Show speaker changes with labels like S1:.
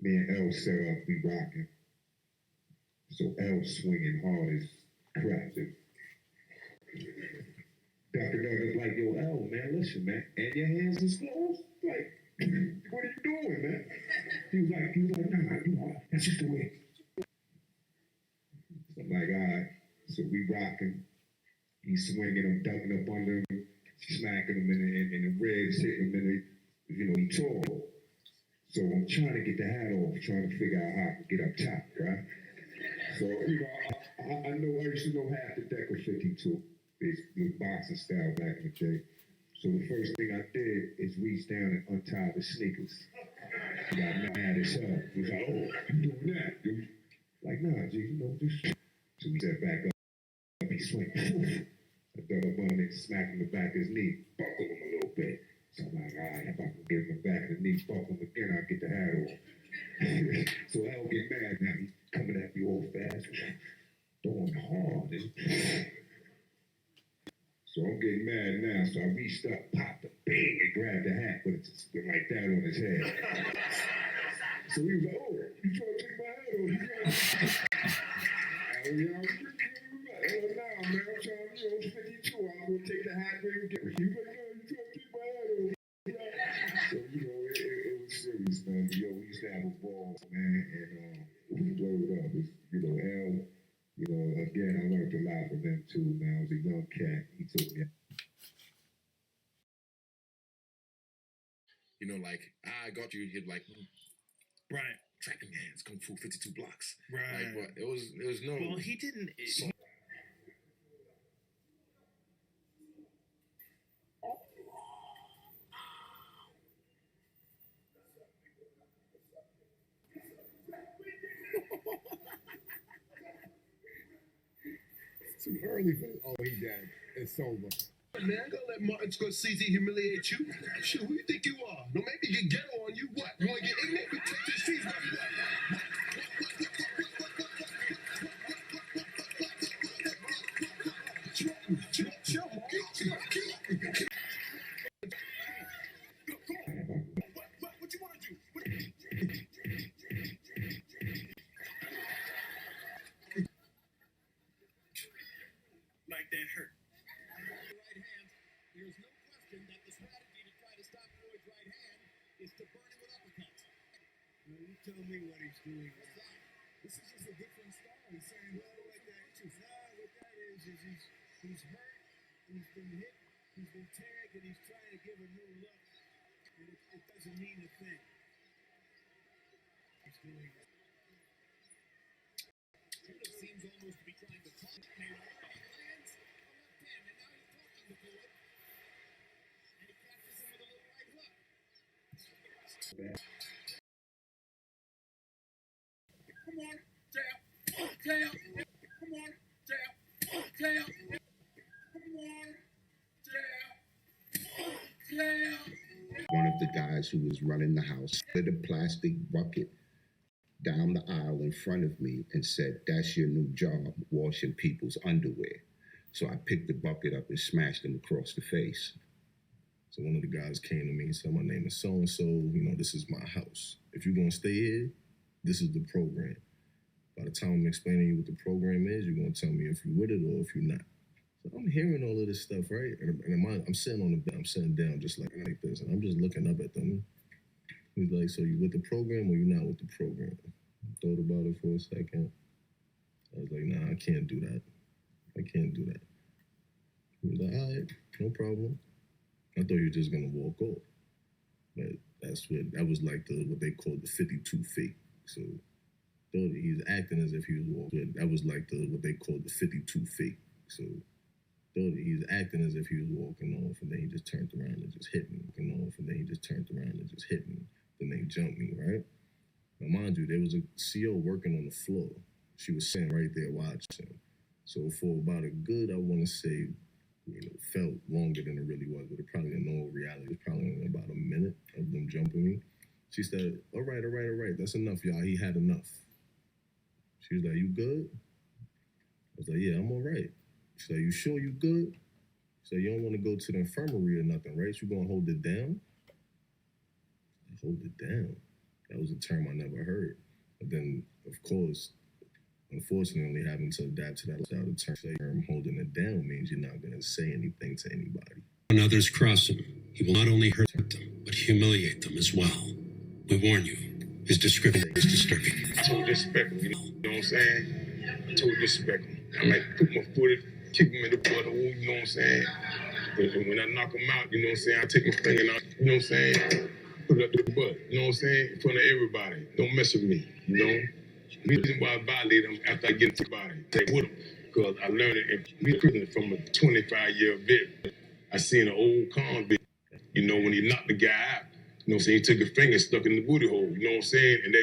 S1: Me and L set up, we rocking. So L swinging hard as crap. Dr. Doug is like, yo, L, man, listen, man, and your hands is closed? Like, what are you doing, man? He was like, nah, that's just the way. So I'm like, all right. So we rocking. He's swinging, I'm ducking up under him, smacking him in the ribs, hitting him in the, he tall. So I'm trying to get the hat off, trying to figure out how to get up top, right? So, I know, I used to know half the deck of 52. It's the boxing style back in the day. So the first thing I did is reach down and untie the sneakers. He got mad as hell. He was like, oh, you doing that, dude? Like, nah, G, just. So we set back up, he swing. I dug up on it, smacked him in the back of his knee, buckled him a little bit. So I'm like, all right, if I can get him in the back of the knee, buckle him again, I'll get the hat off. So I'll get mad now. He's coming at me all fast, throwing hard. So I'm getting mad now. So I reached up, popped a bang, and grabbed the hat, but it just went like that on his head. So he was like, oh, you trying to take my hat off? Hell no, man, I'm trying to, 52. I'm going to take the hat where you get it. He was like, no, you trying to take my hat off? So, it was serious, man. But, we used to have a ball, man, and we blowed up. It's, L, again, I learned a lot from them, too, man. I was a young cat. He took me.
S2: Like, I got you, he'd like,
S3: right.
S2: Trapping hands, Kung Fu 52 blocks.
S3: Right.
S2: Like, what? It was no.
S3: Well, he didn't.
S1: Too early for this. Oh, he dead. It's over.
S4: Man, I gotta let Martin Scorsese humiliate you. Shit, who you think you are? No, maybe get ghetto on you. What? You wanna get ignorant? We take to the streets. Chill. What you wanna do?
S3: Like that hurt.
S4: Right hand. There's no question that the strategy to try to stop Floyd's right hand is to burn him with uppercuts.
S1: Well, you tell me what he's doing.
S4: This is just a different style. He's saying, well, what that is, he's hurt, he's been hit, he's been tagged, and he's trying to give a new look. And it doesn't mean a thing. He's doing it. It seems almost to be trying to talk to me. Hands, left hand, and now he's talking to Floyd. And he catches him with a little right hook. Come on, jab. Come on, jab. Come on, jab.
S5: One of the guys who was running the house slid a plastic bucket down the aisle in front of me and said, "That's your new job, washing people's underwear." So I picked the bucket up and smashed him across the face.
S6: So one of the guys came to me and said, "My name is so-and-so, this is my house. If you're going to stay here, this is the program. By the time I'm explaining you what the program is, you're going to tell me if you're with it or if you're not." So I'm hearing all of this stuff, right? And I'm sitting on the bed, I'm sitting down just like this, and I'm just looking up at them. He's like, "So you with the program or you not with the program?" I thought about it for a second. I was like, "Nah, I can't do that. I can't do that." He was like, "All right, no problem." I thought you were just gonna walk off, but that was like what they called the 52 fake. So thought he was acting as if he was walking. That was like what they called the 52 fake. So thought he was acting as if he was walking off, and then he just turned around and just hit me. Then they jumped me, right? Now, mind you, there was a CO working on the floor. She was sitting right there watching. So for about a good, I want to say, felt longer than it really was, but it probably in all reality, it was probably only about a minute of them jumping me. She said, all right, that's enough, y'all. He had enough. She was like, "You good?" I was like, "Yeah, I'm all right." She's like, "You sure you good?" She said, "You don't want to go to the infirmary or nothing, right? You gonna hold it down?" I hold it down. That was a term I never heard. But then, of course, unfortunately, only having to adapt to that without a term holding it down means you're not going to say anything to anybody.
S7: When others cross him, he will not only hurt them, but humiliate them as well. We warn you, his description is disturbing.
S8: I told disrespect him, you know what I'm saying? I told disrespect him. I might put my foot in, kick him in the butt, you know what I'm saying? And when I knock him out, you know what I'm saying? I take my finger out, you know what I'm saying? Put it up the butt, you know what I'm saying? In front of everybody. Don't mess with me, you know? The reason why I violate him after I get into the body, stay with him. Because I learned it in prison from a 25-year vet. I seen an old convict, you know, when he knocked the guy out, you know what I'm saying? He took a finger, stuck in the booty hole, you know what I'm saying? And they